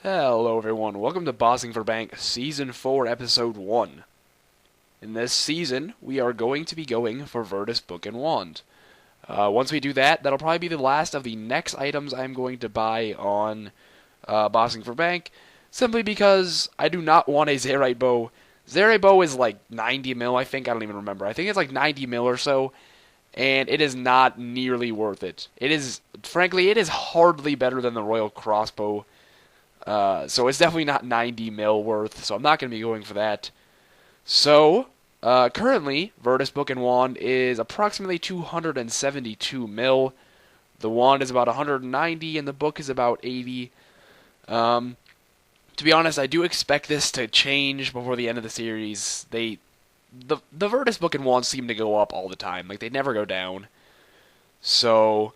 Hello everyone, welcome to Bossing for Bank Season 4 Episode 1. In this season, we are going to be going for Virtus Book and Wand. Once we do that, that'll probably be the last of the next items I'm going to buy on Bossing for Bank, simply because I do not want a zaryte bow. Zaryte bow is like 90 mil, I think, I don't even remember. I think it's like 90 mil or so, and it is not nearly worth it. Frankly, it is hardly better than the Royal Crossbow. So it's definitely not 90 mil worth, so I'm not going to be going for that. So, currently, Virtus Book and Wand is approximately 272 mil. The wand is about 190, and the book is about 80. To be honest, I do expect this to change before the end of the series. The Virtus Book and Wand seem to go up all the time, like they never go down. So,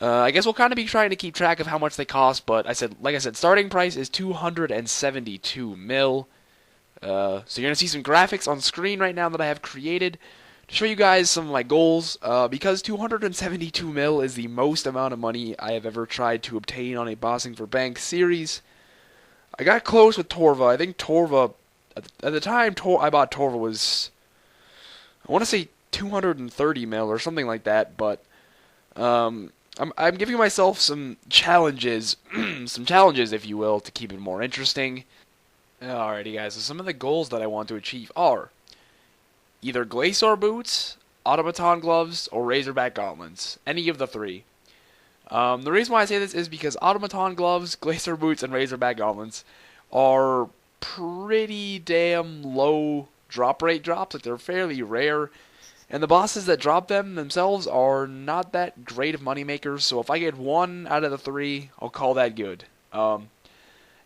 I guess we'll kind of be trying to keep track of how much they cost, but like I said, starting price is 272 mil. So you're gonna see some graphics on screen right now that I have created to show you guys some of my goals. Because 272 mil is the most amount of money I have ever tried to obtain on a Bossing for Bank series. I got close with torva. I think torva at the time I bought torva was, I want to say 230 mil or something like that, but I'm giving myself some challenges, some challenges, if you will, to keep it more interesting. Alrighty, guys. So some of the goals that I want to achieve are either glacor boots, automaton gloves, or razorback gauntlets. Any of the three. The reason why I say this is because automaton gloves, glacor boots, and razorback gauntlets are pretty damn low drop rate drops. Like, they're fairly rare. And the bosses that drop them themselves are not that great of moneymakers, so if I get one out of the three, I'll call that good. And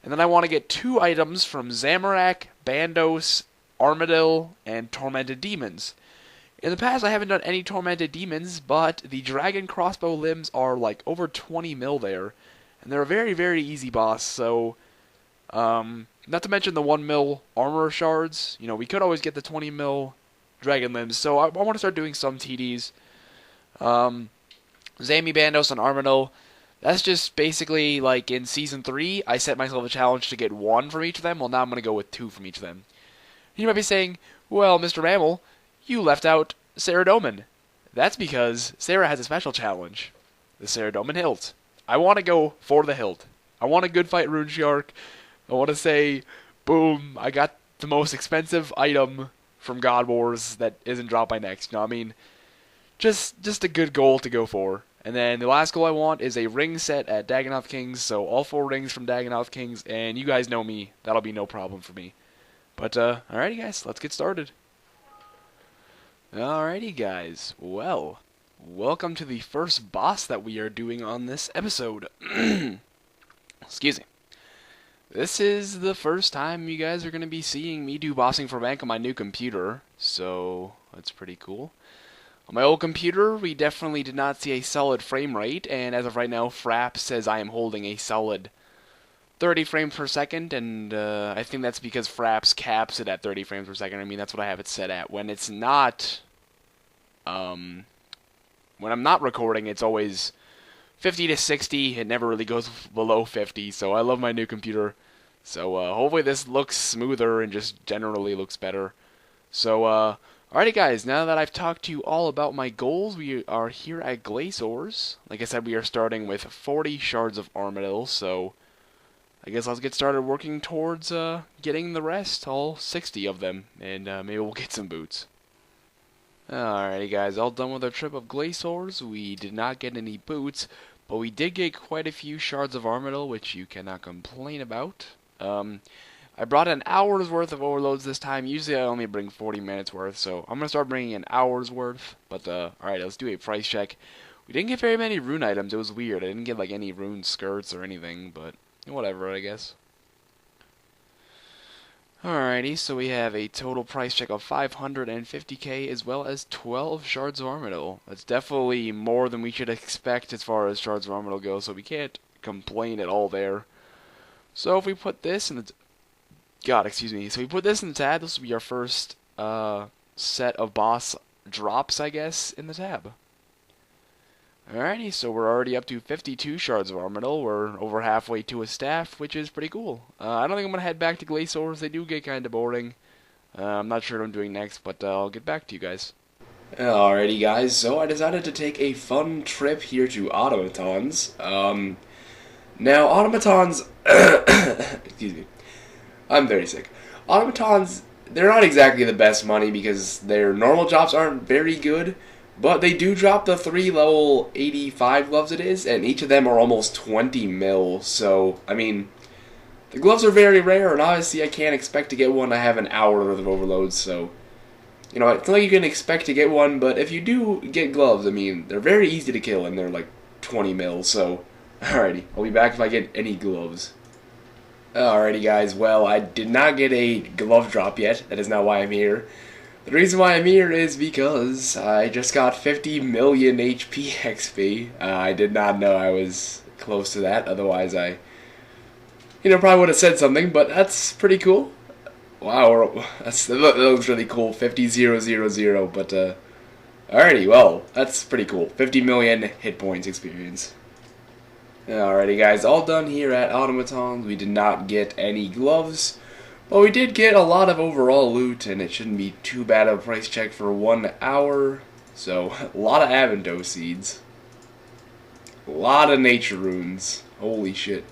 then I want to get 2 items from Zamorak, bandos, armadyl, and tormented demons. In the past, I haven't done any tormented demons, but the dragon crossbow limbs are like over 20 mil there, and they're a very, very easy boss, so not to mention the 1 mil armor shards. You know, we could always get the 20 mil dragon limbs, so I want to start doing some TDs. Zammy, bandos, and armadyl. That's just basically like in Season 3, I set myself a challenge to get 1 from each of them. Well, now I'm going to go with 2 from each of them. You might be saying, well, Mr. Mammal, you left out Saradomin. That's because Sarah has a special challenge. The Saradomin hilt. I want to go for the hilt. I want a good fight rune shark. I want to say, boom, I got the most expensive item from godwars that isn't dropped by next. You know what I mean? Just a good goal to go for. And then the last goal I want is a ring set at Dagnoth Kings, so all 4 rings from Dagnoth Kings, and you guys know me, that'll be no problem for me. But, alrighty guys, let's get started. Alrighty guys, well, welcome to the first boss that we are doing on this episode. Excuse me. This is the first time you guys are going to be seeing me do Bossing for Bank on my new computer, so that's pretty cool. On my old computer, we definitely did not see a solid frame rate, and as of right now, Fraps says I am holding a solid 30 frames per second, and I think that's because Fraps caps it at 30 frames per second. I mean, that's what I have it set at. When it's not, when I'm not recording, it's always 50 to 60. It never really goes below 50, so I love my new computer. So hopefully this looks smoother and just generally looks better. So alrighty guys, now that I've talked to you all about my goals, we are here at glacors. Like I said, we are starting with 40 shards of armadyl, so I guess let's get started working towards getting the rest, all 60 of them, and maybe we'll get some boots. Alrighty guys, all done with our trip of glacors. We did not get any boots, but we did get quite a few shards of armadyl, which you cannot complain about. I brought an hour's worth of overloads this time. Usually I only bring 40 minutes worth, so I'm going to start bringing an hour's worth. But, alright, let's do a price check. We didn't get very many rune items. It was weird. I didn't get, like, any rune skirts or anything, but whatever, I guess. Alrighty, so we have a total price check of 550k as well as 12 shards of armadyl. That's definitely more than we should expect as far as shards of armadyl go, so we can't complain at all there. So if we put this in the... excuse me. So we put this in the tab. This will be our first set of boss drops, I guess, in the tab. Alrighty, so we're already up to 52 shards of armadyl. We're over halfway to a staff, which is pretty cool. I don't think I'm going to head back to glacors. They do get kind of boring. I'm not sure what I'm doing next, but I'll get back to you guys. Alrighty guys, so I decided to take a fun trip here to automatons. Now automatons, excuse me, I'm very sick. Automatons, they're not exactly the best money because their normal drops aren't very good, but they do drop the 3 level 85 gloves it is, and each of them are almost 20 mil, so, I mean, the gloves are very rare, and obviously I can't expect to get one. I have an hour worth of overloads, so, you know, it's not like you can expect to get one, but if you do get gloves, I mean, they're very easy to kill, and they're like 20 mil, so, alrighty, I'll be back if I get any gloves. Alrighty guys, well, I did not get a glove drop yet. That is not why I'm here. The reason why I'm here is because I just got 50 million HP XP. I did not know I was close to that, otherwise I, probably would have said something, but that's pretty cool. Wow, that looks really cool, 50,000, but, alrighty, well, that's pretty cool. 50 million hit points experience. Alrighty guys, all done here at automatons. We did not get any gloves, but we did get a lot of overall loot, and it shouldn't be too bad of a price check for 1 hour. So, a lot of bandos seeds. A lot of nature runes. Holy shit.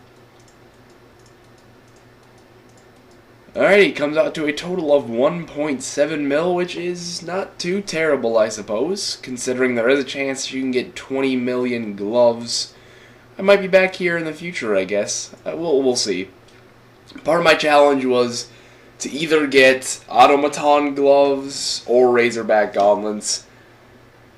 Alrighty, comes out to a total of 1.7 mil, which is not too terrible, I suppose, considering there is a chance you can get 20 million gloves. I might be back here in the future, I guess. We'll see. Part of my challenge was to either get automaton gloves or razorback gauntlets.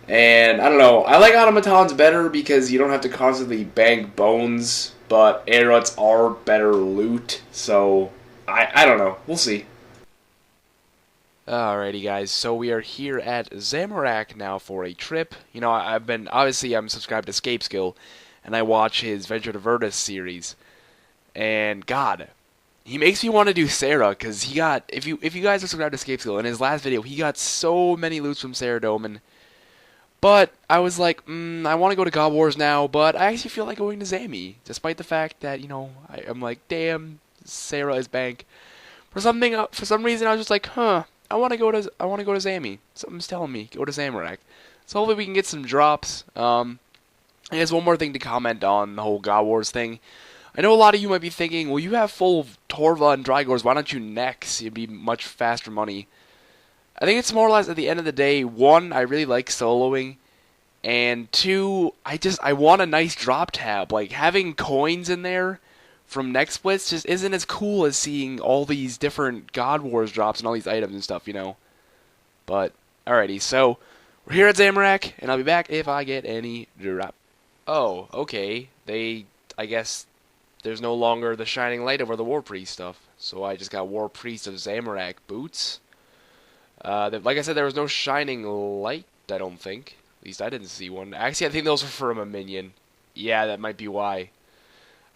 And, I don't know, I like automatons better because you don't have to constantly bank bones, but arrows are better loot, so I don't know. We'll see. Alrighty guys, so we are here at Zamorak now for a trip. Obviously I'm subscribed to Escape Skill, and I watch his Venture to Virtus series, and God, he makes me want to do Sarah, because he got, if you guys are subscribed to Escape Skill, in his last video, he got so many loots from Saradomin, but I was like, I want to go to godwars now, but I actually feel like going to Zammy, despite the fact that, I'm like, damn, Sarah is bank. For some reason, I was just like, I want to go to Zammy. Something's telling me, go to Zamorak. So hopefully we can get some drops. I guess one more thing to comment on the whole godwars thing. I know a lot of you might be thinking, well, you have full torva and drygores, why don't you nex? It'd be much faster money. I think it's more or less at the end of the day, 1, I really like soloing, and 2, I want a nice drop tab. Like, having coins in there from next splits just isn't as cool as seeing all these different godwars drops and all these items and stuff, But, alrighty, so, we're here at Zamorak, and I'll be back if I get any drop. Oh, okay. I guess there's no longer the shining light over the war priest stuff. So I just got war priest of Zamorak boots. Like I said, there was no shining light, I don't think. At least I didn't see one. Actually, I think those were from a minion. Yeah, that might be why.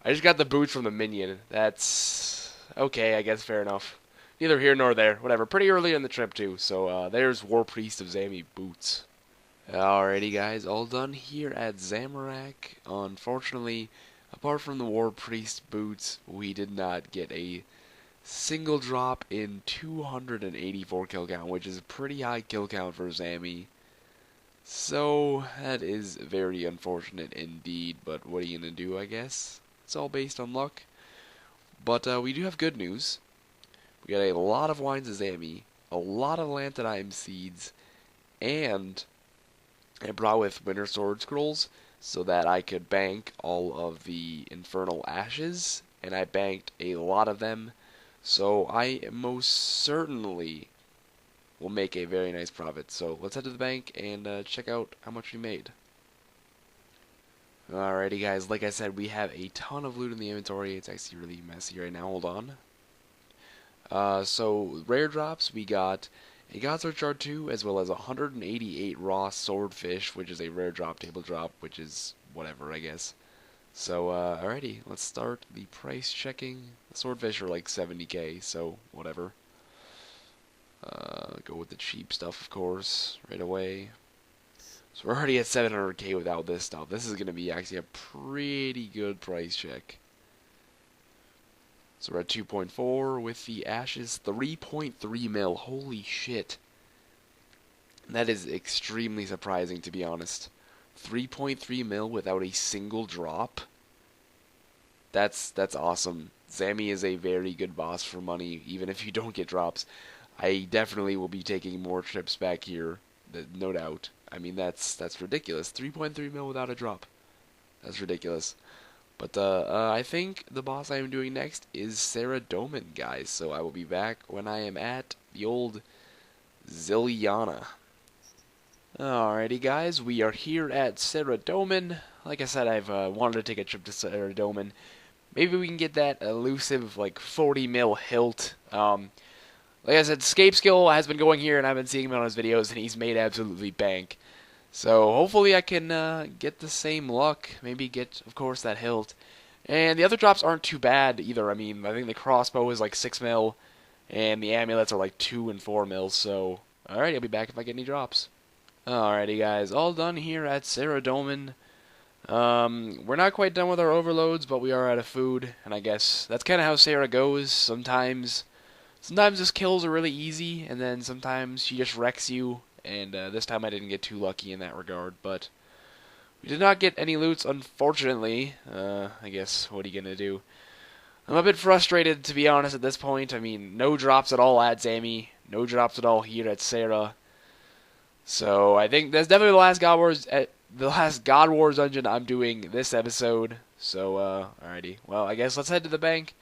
I just got the boots from the minion. That's okay, I guess, fair enough. Neither here nor there. Whatever. Pretty early in the trip, too. So there's war priest of Zammy boots. Alrighty guys, all done here at Zamorak. Unfortunately, apart from the War Priest boots, we did not get a single drop in 284 kill count, which is a pretty high kill count for Zammy. So, that is very unfortunate indeed, but what are you gonna do, I guess? It's all based on luck. But we do have good news. We got a lot of wines of Zammy, a lot of lanthanide seeds, and I brought with Winter Sword Scrolls so that I could bank all of the Infernal Ashes, and I banked a lot of them, so I most certainly will make a very nice profit. So let's head to the bank and check out how much we made. Alrighty guys, like I said, we have a ton of loot in the inventory. It's actually really messy right now, hold on. So rare drops, we got a godsword shard 2, as well as 188 raw swordfish, which is a rare drop, table drop, which is whatever, I guess. So, alrighty, let's start the price checking. The swordfish are like 70k, so whatever. Go with the cheap stuff, of course, right away. So we're already at 700k without this stuff. This is going to be actually a pretty good price check. So we're at 2.4 with the ashes. 3.3 mil. Holy shit. That is extremely surprising, to be honest. 3.3 mil without a single drop. That's awesome. Zammy is a very good boss for money, even if you don't get drops. I definitely will be taking more trips back here, no doubt. I mean, that's ridiculous. 3.3 mil without a drop. That's ridiculous. But I think the boss I am doing next is Saradomin, guys. So I will be back when I am at the old Zilliana. Alrighty, guys, we are here at Saradomin. Like I said, I've wanted to take a trip to Saradomin. Maybe we can get that elusive, like, 40 mil hilt. Like I said, Scape Skill has been going here, and I've been seeing him on his videos, and he's made absolutely bank. So hopefully I can get the same luck. Maybe get, of course, that hilt. And the other drops aren't too bad either. I mean, I think the crossbow is like 6 mil, and the amulets are like 2 and 4 mil. So, alright, I'll be back if I get any drops. Alrighty, guys, all done here at Saradomin. We're not quite done with our overloads, but we are out of food, and I guess that's kind of how Sarah goes. Sometimes this kills are really easy, and then sometimes she just wrecks you, and this time I didn't get too lucky in that regard, but we did not get any loots, unfortunately. I guess, what are you gonna do? I'm a bit frustrated, to be honest, at this point. I mean, no drops at all at Zammy, no drops at all here at Sarah. So I think that's definitely the last God Wars dungeon I'm doing this episode. So, alrighty. Well, I guess let's head to the bank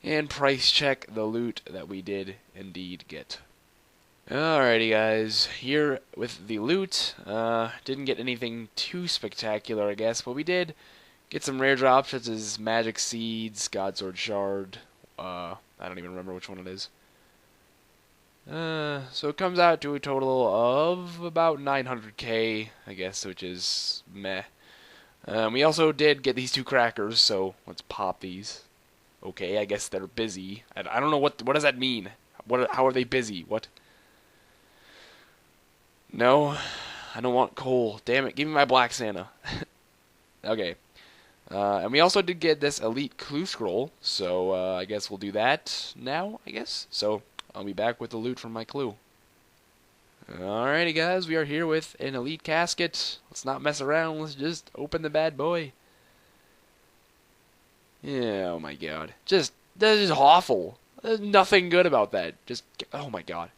and price check the loot that we did indeed get. Alrighty, guys. Here with the loot. Didn't get anything too spectacular, I guess, but we did get some rare drops such as magic seeds, godsword shard. I don't even remember which one it is. So it comes out to a total of about 900k, I guess, which is meh. We also did get these 2 crackers, so let's pop these. Okay, I guess they're busy. I don't know what does that mean? How are they busy? What? No, I don't want coal. Damn it, give me my black Santa. Okay. And we also did get this elite clue scroll, so I guess we'll do that now, I guess. So I'll be back with the loot from my clue. Alrighty, guys, we are here with an elite casket. Let's not mess around, let's just open the bad boy. Yeah, oh my god. That is awful. There's nothing good about that. Oh my god.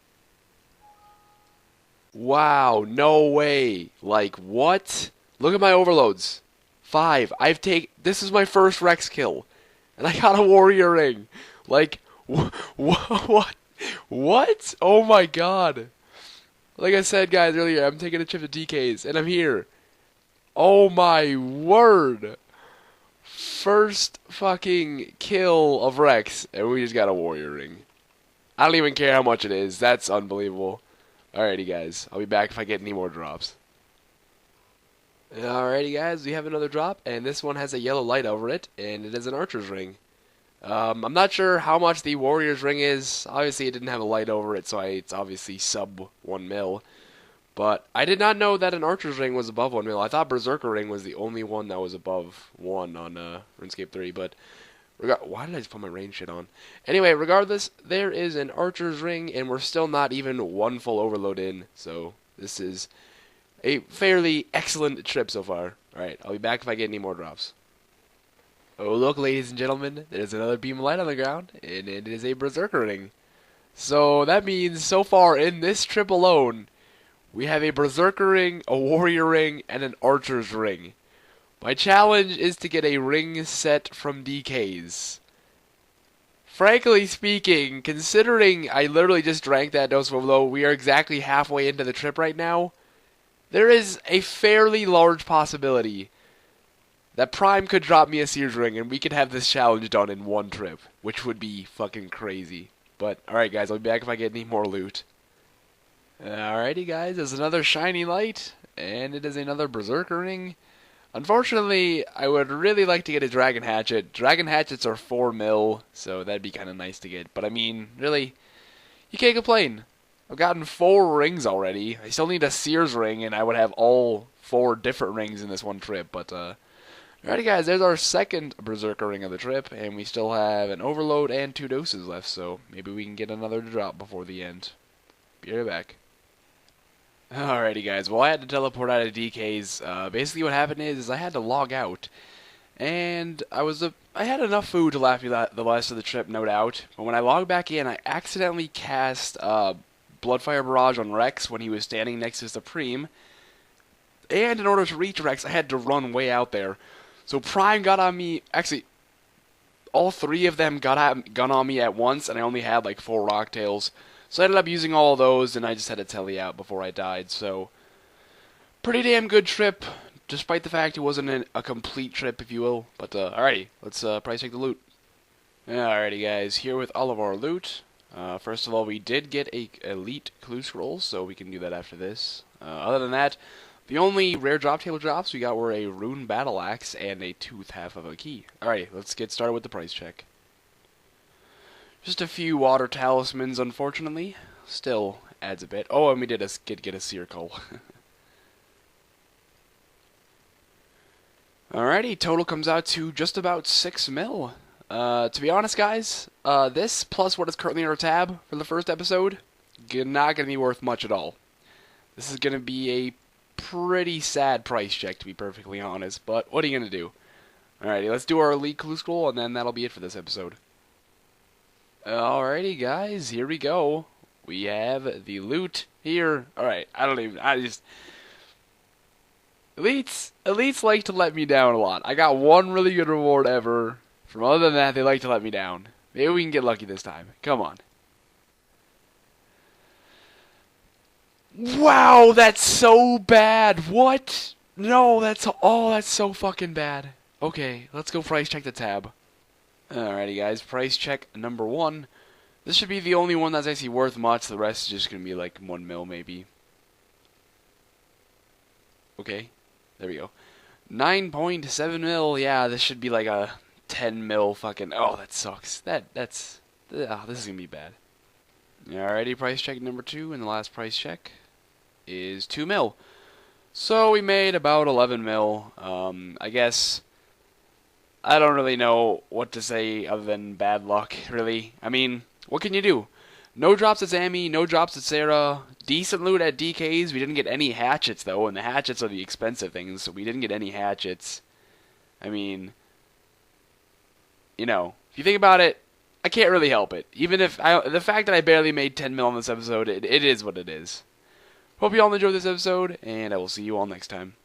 Wow, no way. Like, what? Look at my overloads. 5. This is my first Rex kill. And I got a warrior ring. Like, what? What? Oh my god. Like I said, guys, earlier, I'm taking a trip to DKS, and I'm here. Oh my word. First fucking kill of Rex, and we just got a warrior ring. I don't even care how much it is. That's unbelievable. Alrighty, guys. I'll be back if I get any more drops. Alrighty, guys. We have another drop, and this one has a yellow light over it, and it is an archer's ring. I'm not sure how much the warrior's ring is. Obviously, it didn't have a light over it, so it's obviously sub 1 mil. But I did not know that an archer's ring was above 1 mil. I thought berserker ring was the only one that was above 1 on Runescape 3, but why did I just put my range shit on? Anyway, regardless, there is an archer's ring, and we're still not even 1 full overload in, so this is a fairly excellent trip so far. Alright, I'll be back if I get any more drops. Oh look, ladies and gentlemen, there's another beam of light on the ground, and it is a berserker ring. So that means, so far in this trip alone, we have a berserker ring, a warrior ring, and an archer's ring. My challenge is to get a ring set from DKs. Frankly speaking, considering I literally just drank that dose of overload, we are exactly halfway into the trip right now, there is a fairly large possibility that Prime could drop me a Sears ring and we could have this challenge done in 1 trip, which would be fucking crazy. But, alright guys, I'll be back if I get any more loot. Alrighty guys, there's another shiny light, and it is another berserker ring. Unfortunately, I would really like to get a dragon hatchet. Dragon hatchets are 4 mil, so that'd be kind of nice to get. But I mean, really, you can't complain. I've gotten 4 rings already. I still need a Sears ring, and I would have all 4 different rings in this one trip. But, alrighty guys, there's our second Berserker ring of the trip, and we still have an overload and 2 doses left, so maybe we can get another drop before the end. Be right back. Alrighty guys, well I had to teleport out of DK's. Basically what happened is I had to log out. And I had enough food to last me the rest of the trip, no doubt. But when I logged back in, I accidentally cast Bloodfire Barrage on Rex when he was standing next to Supreme. And in order to reach Rex, I had to run way out there. So Prime got on me. Actually, all 3 of them got on me at once, and I only had like 4 Rocktails. So I ended up using all of those, and I just had to tele out before I died. So pretty damn good trip. Despite the fact it wasn't a complete trip, if you will. But, alrighty, let's price check the loot. Alrighty, guys, here with all of our loot. First of all, we did get a elite clue scroll, so we can do that after this. Other than that, the only rare drop table drops we got were a rune battle axe and a tooth half of a key. Alrighty, let's get started with the price check. Just a few water talismans, unfortunately. Still adds a bit. Oh, and we did get a circle. Alrighty, total comes out to just about 6 mil. To be honest, guys, this plus what is currently in our tab for the first episode, not going to be worth much at all. This is going to be a pretty sad price check, to be perfectly honest, but what are you going to do? Alrighty, let's do our elite clue scroll, and then that'll be it for this episode. Alrighty, guys, here we go. We have the loot here. Alright, Elites like to let me down a lot. I got one really good reward ever. From other than that, they like to let me down. Maybe we can get lucky this time. Come on. Wow, that's so bad. What? No, that's so fucking bad. Okay, let's go price check the tab. Alrighty, guys, price check number 1. This should be the only one that's actually worth much. The rest is just gonna be like 1 mil, maybe. Okay. There we go. 9.7 mil. Yeah, this should be like a 10 mil fucking. Oh, that sucks. This is gonna be bad. Alrighty, price check number 2, and the last price check is 2 mil. So we made about 11 mil. I guess I don't really know what to say other than bad luck, really. I mean, what can you do? No drops at Zammy, no drops at Sarah. Decent loot at DK's. We didn't get any hatchets, though, and the hatchets are the expensive things, so we didn't get any hatchets. I mean, you know, if you think about it, I can't really help it. Even if the fact that I barely made 10 mil on this episode, it is what it is. Hope you all enjoyed this episode, and I will see you all next time.